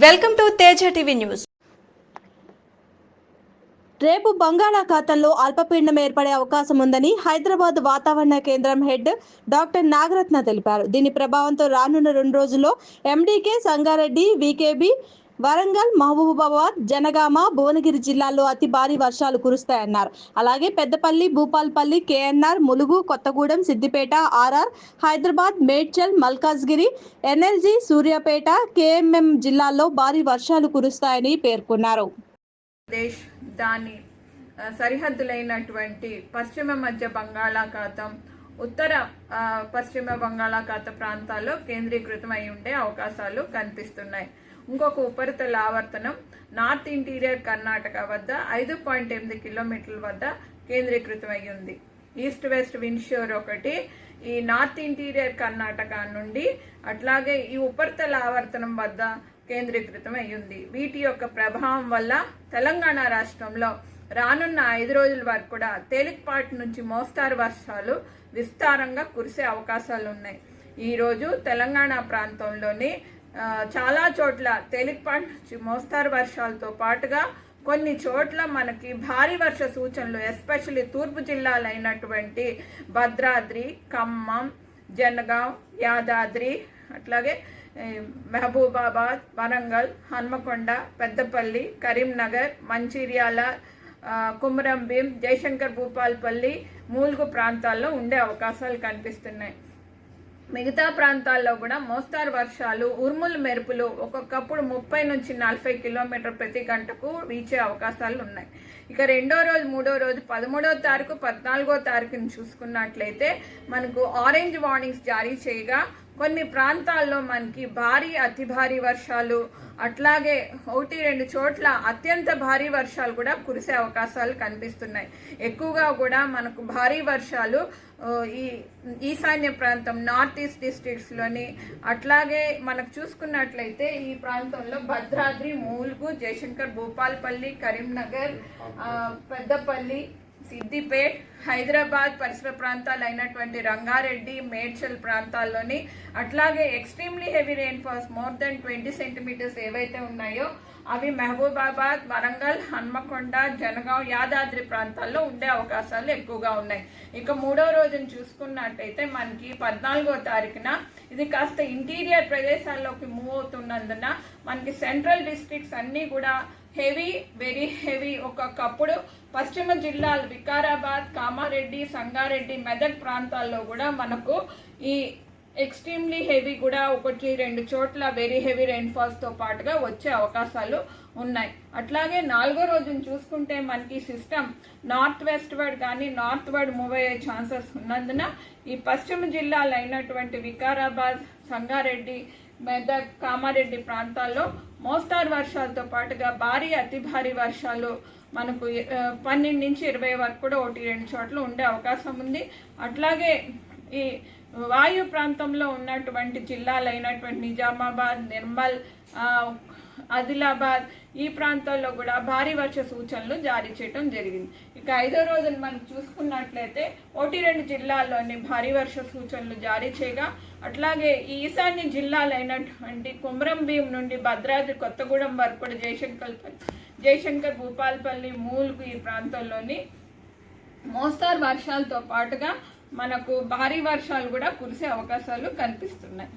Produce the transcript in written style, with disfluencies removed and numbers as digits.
Welcome to Teja TV news. రేపు బంగాళాఖాతంలో అల్పపీడనం ఏర్పడే అవకాశం ఉందని హైదరాబాద్ వాతావరణ కేంద్రం హెడ్ డాక్టర్ నాగరత్న తెలిపారు. దీని ప్రభావంతో రానున్న 2 రోజుల్లో ఎండీకే, సంగారెడ్డి, వీకేబీ, వరంగల్, మహబూబాబాద్, జనగామ, భువనగిరి జిల్లాల్లో అతి భారీ వర్షాలు కురుస్తాయన్నారు. అలాగే Peddapalli, Bhupalpally, KNR, Mulugu, Kothagudem, Siddipet, RR, Hyderabad, Medchal, Malkajgiri, NLG, Suryapet, KMM జిల్లాల్లో భారీ వర్షాలు కురుస్తాయని పేర్కొన్నారు. దాని సరిహద్దులైనటువంటి పశ్చిమ మధ్య బంగాళాఖాతం, ఉత్తర పశ్చిమ బంగాళాఖాత ప్రాంతాల్లో కేంద్రీకృతం అయి ఉండే అవకాశాలు కనిపిస్తున్నాయి. ఇంకొక ఉపరితల ఆవర్తనం నార్త్ ఇంటీరియర్ కర్ణాటక వద్ద 5.8 కిలోమీటర్ల వద్ద కేంద్రీకృతం అయి ఉంది. ఈస్ట్ వెస్ట్ విండ్ షోర్ ఒకటి ఈ నార్త్ ఇంటీరియర్ కర్ణాటక నుండి అట్లాగే ఈ ఉపరితల ఆవర్తనం వద్ద కేంద్రీకృతం అయ్యింది. వీటి యొక్క ప్రభావం వల్ల తెలంగాణ రాష్ట్రంలో రానున్న 5 రోజుల వరకు కూడా తేలికపాటి నుంచి మోస్తారు వర్షాలు విస్తారంగా కురిసే అవకాశాలు ఉన్నాయి. ఈరోజు తెలంగాణ ప్రాంతంలోని చాలా చోట్ల తేలికపాటి నుంచి మోస్తారు వర్షాలతో పాటుగా కొన్ని చోట్ల మనకి భారీ వర్ష సూచనలు, ఎస్పెషల్లీ తూర్పు జిల్లాలైనటువంటి భద్రాద్రి, ఖమ్మం, జనగాం, యాదాద్రి, అట్లాగే మహబూబాబాద్, వరంగల్, హన్మకొండ, పెద్దపల్లి, కరీంనగర్, మంచిర్యాల, కుమరంభీం, జయశంకర్ భూపాల్పల్లి, ములుగు ప్రాంతాల్లో ఉండే అవకాశాలు కనిపిస్తున్నాయి. మిగతా ప్రాంతాల్లో కూడా మోస్తారు వర్షాలు, ఉరుములు, మెరుపులు ఒక్కొక్కప్పుడు 30 నుంచి 40 కిలోమీటర్ ప్రతి గంటకు వీచే అవకాశాలు ఉన్నాయి. ఇక 2వ రోజు, 3వ రోజు 13వ తారీఖు, 14వ తారీఖుని చూసుకున్నట్లయితే మనకు ఆరెంజ్ వార్నింగ్స్ జారీ చేయగా కొన్ని ప్రాంతాల్లో మనకి భారీ, అతి భారీ వర్షాలు, అట్లాగే 1-2 చోట్ల అత్యంత భారీ వర్షాలు కూడా కురిసే అవకాశాలు కనిపిస్తున్నాయి. ఎక్కువగా కూడా మనకు భారీ వర్షాలు ఈ ఈశాన్య ప్రాంతం, నార్త్ ఈస్ట్ డిస్ట్రిక్ట్స్లోని, అట్లాగే మనకు చూసుకున్నట్లయితే ఈ ప్రాంతంలో భద్రాద్రి, ములుగు, జయశంకర్ భూపాల్పల్లి, కరీంనగర్, పెద్దపల్లి, సిద్దిపేట్, హైదరాబాద్ పరిసర ప్రాంతాలు అయినటువంటి రంగారెడ్డి, మేడ్చల్ ప్రాంతాల్లోని, అట్లాగే extremely heavy rainfalls more than 20 centimetres ఏవైతే ఉన్నాయో అవి మహబూబాబాద్, వరంగల్, హన్మకొండ, జనగాం, యాదాద్రి ప్రాంతాల్లో ఉండే అవకాశాలు ఎక్కువగా ఉన్నాయి. ఇక 3వ రోజును చూసుకున్నట్టయితే మనకి 14వ తారీఖున ఇది కాస్త ఇంటీరియర్ ప్రదేశాల్లోకి మూవ్ అవుతున్నందున మనకి సెంట్రల్ డిస్ట్రిక్ట్స్ అన్నీ కూడా హెవీ, వెరీ హెవీ, ఒక్కొక్కప్పుడు పశ్చిమ జిల్లాలు వికారాబాద్, కామారెడ్డి, సంగారెడ్డి, మెదక్ ప్రాంతాల్లో కూడా మనకు ఈ ఎక్స్ట్రీమ్లీ హెవీ కూడా 1-2 చోట్ల వెరీ హెవీ రెయిన్ఫాల్స్తో పాటుగా వచ్చే అవకాశాలు ఉన్నాయి. అట్లాగే 4వ రోజును చూసుకుంటే మనకి సిస్టమ్ నార్త్ వెస్ట్ వర్డ్ కానీ నార్త్ వర్డ్ మూవ్ అయ్యే ఛాన్సెస్ ఉన్నందున ఈ పశ్చిమ జిల్లాలు అయినటువంటి వికారాబాద్, సంగారెడ్డి, మెదక్, కామారెడ్డి ప్రాంతాల్లో మోస్తారు వర్షాలతో పాటుగా భారీ, అతి భారీ వర్షాలు మనకు 12 నుంచి 20 వరకు కూడా 1-2 చోట్ల ఉండే అవకాశం ఉంది. అట్లాగే ఈ వాయు ప్రాంతంలో ఉన్నటువంటి జిల్లాలు అయినటువంటి నిజామాబాద్, నిర్మల్, ఆదిలాబాద్ ఈ ప్రాంతాల్లో కూడా భారీ వర్ష సూచనలు జారీ చేయడం జరిగింది. ఇక 5వ రోజున మనం చూసుకున్నట్లయితే 1-2 జిల్లాల్లోని భారీ వర్ష సూచనలు జారీ చేయగా అట్లాగే ఈ ఈశాన్య జిల్లాలైనటువంటి కుమరంభీం నుండి భద్రాద్రి, కొత్తగూడెం వరకు కూడా జయశంకర్ భూపాల్పల్లి, ములుగు ఈ ప్రాంతాల్లోని మోస్తారు వర్షాలతో పాటుగా మనకు భారీ వర్షాలు కూడా కురిసే అవకాశాలు కనిపిస్తున్నాయి.